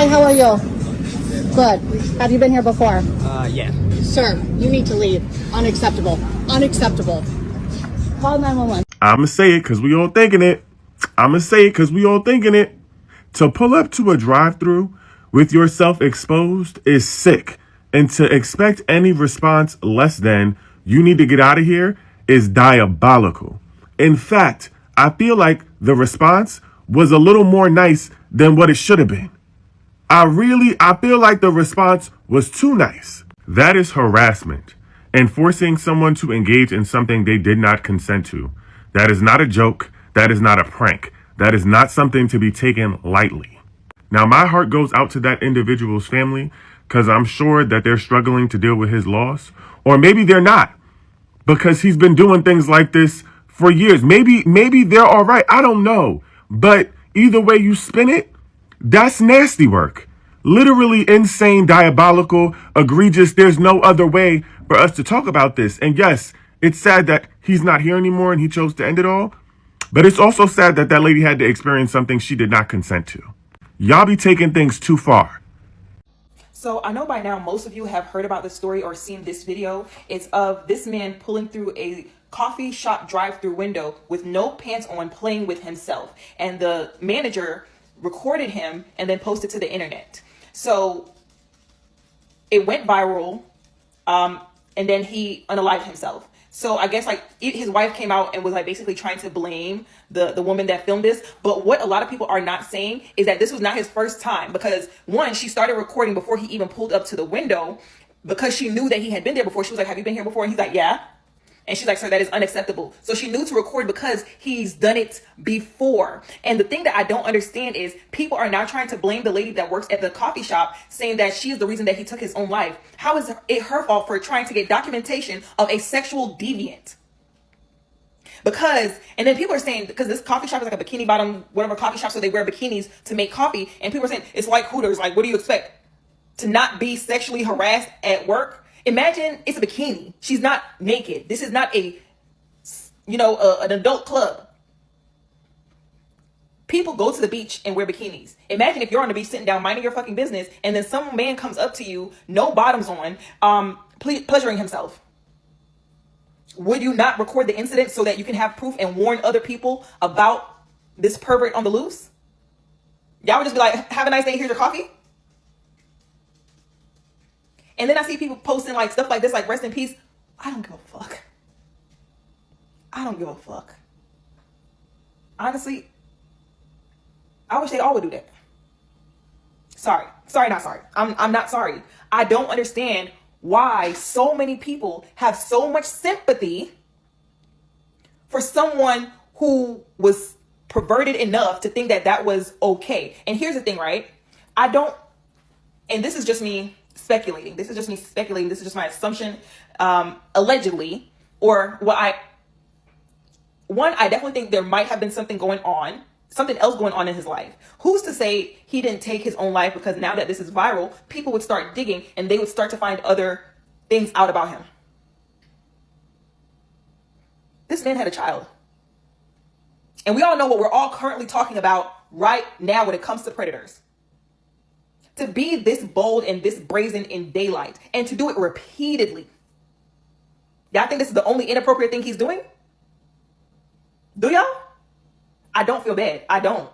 Hi, how are you? Good. Have you been here before? Yeah. Sir, you need to leave. Unacceptable. Unacceptable. Call 911. I'ma say it because we all thinking it. I'ma say it because we all thinking it. To pull up to a drive-thru with yourself exposed is sick. And to expect any response less than, you need to get out of here, is diabolical. In fact, I feel like the response was a little more nice than what it should have been. I feel like the response was too nice. That is harassment and forcing someone to engage in something they did not consent to. That is not a joke. That is not a prank. That is not something to be taken lightly. Now, my heart goes out to that individual's family because I'm sure that they're struggling to deal with his loss. Or maybe they're not because he's been doing things like this for years. Maybe they're all right. I don't know. But either way you spin it, that's nasty work. Literally insane, diabolical, egregious. There's no other way for us to talk about this. And yes, it's sad that he's not here anymore and he chose to end it all. But it's also sad that that lady had to experience something she did not consent to. Y'all be taking things too far. So I know by now most of you have heard about this story or seen this video. It's of this man pulling through a coffee shop drive-through window with no pants on, playing with himself. And the manager recorded him and then posted to the internet. So it went viral, and then he unalived himself. So I guess like his wife came out and was like basically trying to blame the woman that filmed this. But what a lot of people are not saying is that this was not his first time, because one, she started recording before he even pulled up to the window because she knew that he had been there before. She was like, "Have you been here before?" And he's like, "Yeah." And she's like, "Sir, that is unacceptable." So she knew to record because he's done it before. And the thing that I don't understand is people are now trying to blame the lady that works at the coffee shop, saying that she is the reason that he took his own life. How is it her fault for trying to get documentation of a sexual deviant? And then people are saying, because this coffee shop is like a bikini bottom, whatever coffee shop, so they wear bikinis to make coffee. And people are saying, it's like Hooters. Like, what do you expect? To not be sexually harassed at work? Imagine it's a bikini. She's not naked. This is not an adult club. People go to the beach and wear bikinis. Imagine if you're on the beach sitting down minding your fucking business and then some man comes up to you, no bottoms on, pleasuring himself. Would you not record the incident so that you can have proof and warn other people about this pervert on the loose? Y'all would just be like, "Have a nice day, here's your coffee." And then I see people posting like stuff like this, like "rest in peace." I don't give a fuck. I don't give a fuck. Honestly, I wish they all would do that. Sorry, not sorry. I'm not sorry. I don't understand why so many people have so much sympathy for someone who was perverted enough to think that that was okay. And here's the thing, right? And this is just me speculating. This is just my assumption, allegedly, or I definitely think there might have been something else going on in his life. Who's to say he didn't take his own life? Because now that this is viral, people would start digging and they would start to find other things out about him. This man had a child. And we all know what we're all currently talking about right now when it comes to predators. To be this bold and this brazen in daylight and to do it repeatedly. Y'all think this is the only inappropriate thing he's doing? Do y'all? I don't feel bad. I don't.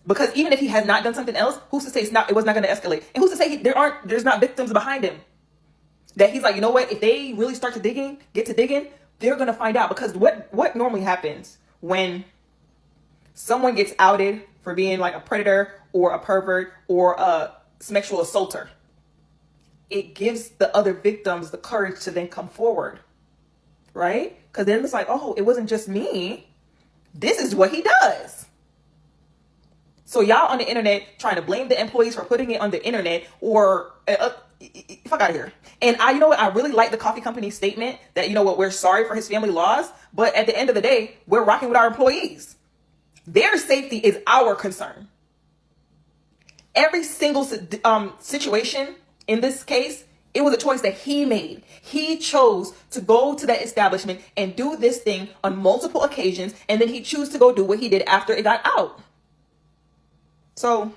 Because even if he has not done something else, who's to say it was not going to escalate? And who's to say there's not victims behind him? That he's like, you know what? If they really start to get to digging, they're going to find out. Because what normally happens when someone gets outed for being like a predator or a pervert or a sexual assaulter, it gives the other victims the courage to then come forward, right? Because then it's like, oh, it wasn't just me. This is what he does. So y'all on the internet trying to blame the employees for putting it on the internet or fuck out of here. And you know what? I really like the coffee company's statement that, you know what, we're sorry for his family loss, but at the end of the day, we're rocking with our employees. Their safety is our concern. Every single situation in this case, it was a choice that he made. He chose to go to that establishment and do this thing on multiple occasions, and then he chose to go do what he did after it got out. So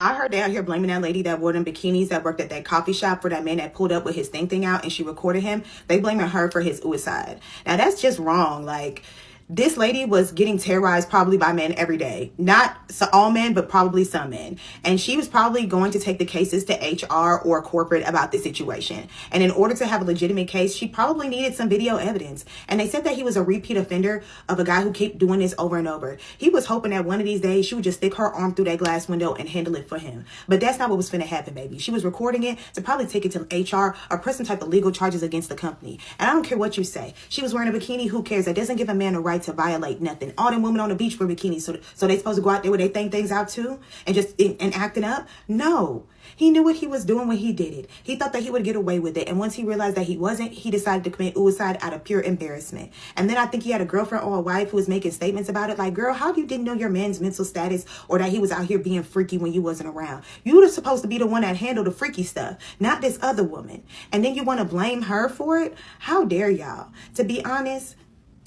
I heard they out here blaming that lady that wore them bikinis that worked at that coffee shop for that man that pulled up with his thing out and she recorded him. They blaming her for his suicide. Now that's just wrong. Like, this lady was getting terrorized probably by men every day. Not all men, but probably some men. And she was probably going to take the cases to HR or corporate about the situation. And in order to have a legitimate case, she probably needed some video evidence. And they said that he was a repeat offender of a guy who kept doing this over and over. He was hoping that one of these days she would just stick her arm through that glass window and handle it for him. But that's not what was finna happen, baby. She was recording it to probably take it to HR or press some type of legal charges against the company. And I don't care what you say. She was wearing a bikini. Who cares? That doesn't give a man a right to violate nothing. All them women on the beach wear bikinis, so they supposed to go out there where they think things out too and just and acting up? No. He knew what he was doing when he did it. He thought that he would get away with it, and once he realized that he wasn't, he decided to commit suicide out of pure embarrassment. And then I think he had a girlfriend or a wife who was making statements about it like, girl, how you didn't know your man's mental status or that he was out here being freaky when you wasn't around? You were supposed to be the one that handled the freaky stuff, not this other woman. And then you want to blame her for it? How dare y'all? To be honest,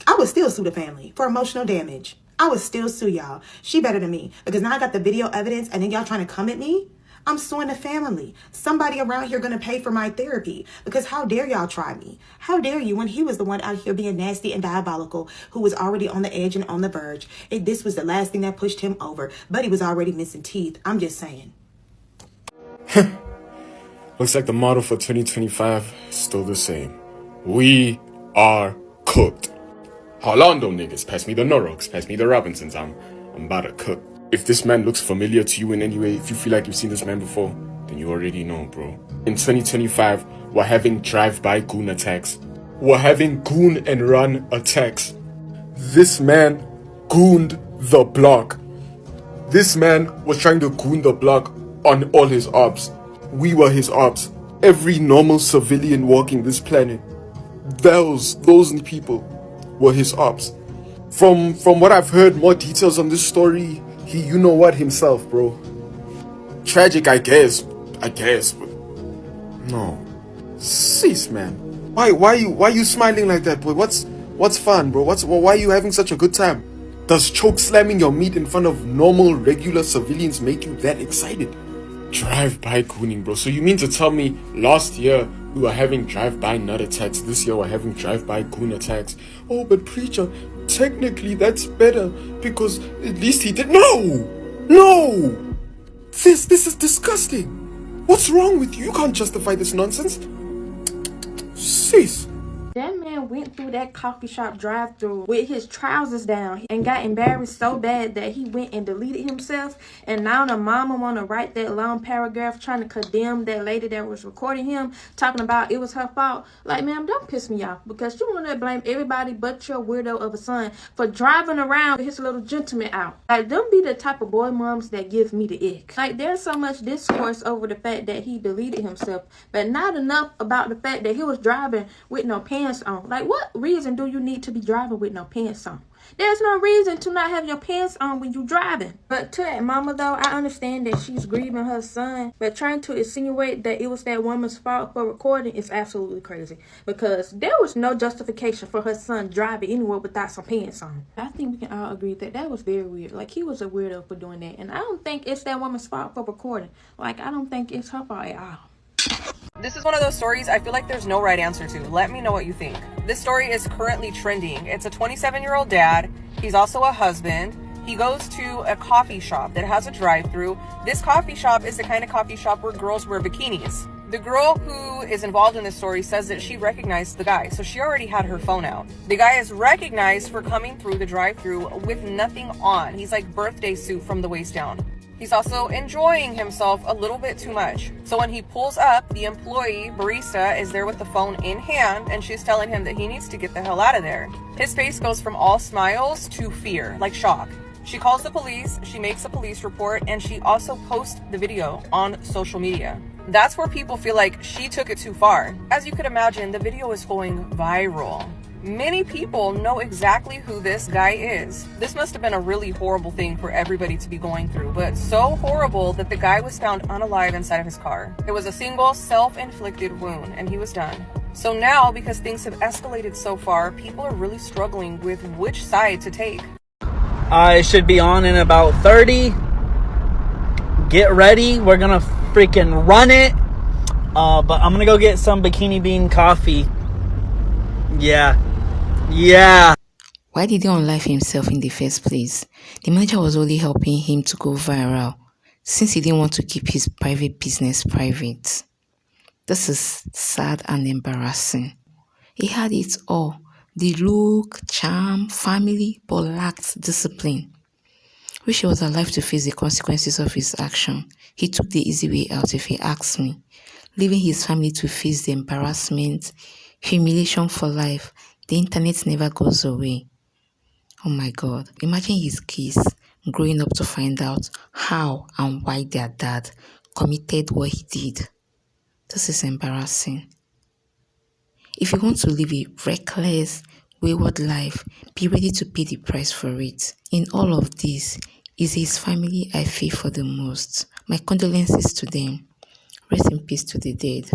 I would still sue the family for emotional damage. I would still sue y'all. She better than me, because now I got the video evidence and then y'all trying to come at me? I'm suing the family. Somebody around here going to pay for my therapy, because how dare y'all try me? How dare you, when he was the one out here being nasty and diabolical, who was already on the edge and on the verge. This was the last thing that pushed him over, but he was already missing teeth. I'm just saying. Looks like the motto for 2025 is still the same. We are cooked. Orlando niggas, pass me the Norroks, pass me the Robinsons. I'm about to cook. If this man looks familiar to you in any way, if you feel like you've seen this man before, then you already know, bro. In 2025, we're having drive-by goon attacks. We're having goon and run attacks. This man gooned the block. This man was trying to goon the block on all his ops. We were his ops. Every normal civilian walking this planet, those people were his ops. From what I've heard, more details on this story, he, you know what, himself, bro. Tragic, I guess, but no. Cease, man. Why you smiling like that, boy? What's fun, bro? Why are you having such a good time? Does choke slamming your meat in front of normal, regular civilians make you that excited? Drive-by gooning, bro. So you mean to tell me last year we were having drive-by nut attacks, this year we're having drive-by goon attacks? Oh, but preacher, technically that's better because at least he did. No! This is disgusting. What's wrong with you? You can't justify this nonsense. Cease. That man went through that coffee shop drive-thru with his trousers down and got embarrassed so bad that he went and deleted himself. And now the mama want to write that long paragraph trying to condemn that lady that was recording him, talking about it was her fault. Like, ma'am, don't piss me off, because you want to blame everybody but your weirdo of a son for driving around with his little gentleman out. Like, them be the type of boy moms that give me the ick. Like, there's so much discourse over the fact that he deleted himself, but not enough about the fact that he was driving with no pants on. Like, what reason do you need to be driving with no pants on? There's no reason to not have your pants on when you're driving. But to that mama, though, I understand that she's grieving her son, but trying to insinuate that it was that woman's fault for recording is absolutely crazy, because there was no justification for her son driving anywhere without some pants on. I think we can all agree that that was very weird. Like, he was a weirdo for doing that, and I don't think it's that woman's fault for recording. Like, I don't think it's her fault at all. This is one of those stories I feel like there's no right answer to. Let me know what you think. This story is currently trending. It's a 27-year-old dad. He's also a husband. He goes to a coffee shop that has a drive-thru. This coffee shop is the kind of coffee shop where girls wear bikinis. The girl who is involved in this story says that she recognized the guy, so she already had her phone out. The guy is recognized for coming through the drive-thru with nothing on. He's like birthday suit from the waist down. He's also enjoying himself a little bit too much. So when he pulls up, the employee barista is there with the phone in hand, and she's telling him that he needs to get the hell out of there. His face goes from all smiles to fear, like shock. She calls the police, she makes a police report, and she also posts the video on social media. That's where people feel like she took it too far. As you could imagine, the video is going viral. Many people know exactly who this guy is. This must have been a really horrible thing for everybody to be going through, but so horrible that the guy was found unalive inside of his car. It was a single self-inflicted wound, and he was done. So now, because things have escalated so far, people are really struggling with which side to take. I should be on in about 30. get ready. We're gonna freaking run it. But I'm gonna go get some Bikini Bean coffee. Yeah. Why did he unlife himself in the first place? The manager was only helping him to go viral, since he didn't want to keep his private business private. This is sad and embarrassing. He had it all: the look, charm, family, but lacked discipline. Wish he was alive to face the consequences of his action. He took the easy way out, if he asks me, leaving his family to face the embarrassment, humiliation for life. The internet never goes away. Oh my God, imagine his kids growing up to find out how and why their dad committed what he did. This is embarrassing. If you want to live a reckless, wayward life, be ready to pay the price for it. In all of this, is his family I fear for the most. My condolences to them. Rest in peace to the dead.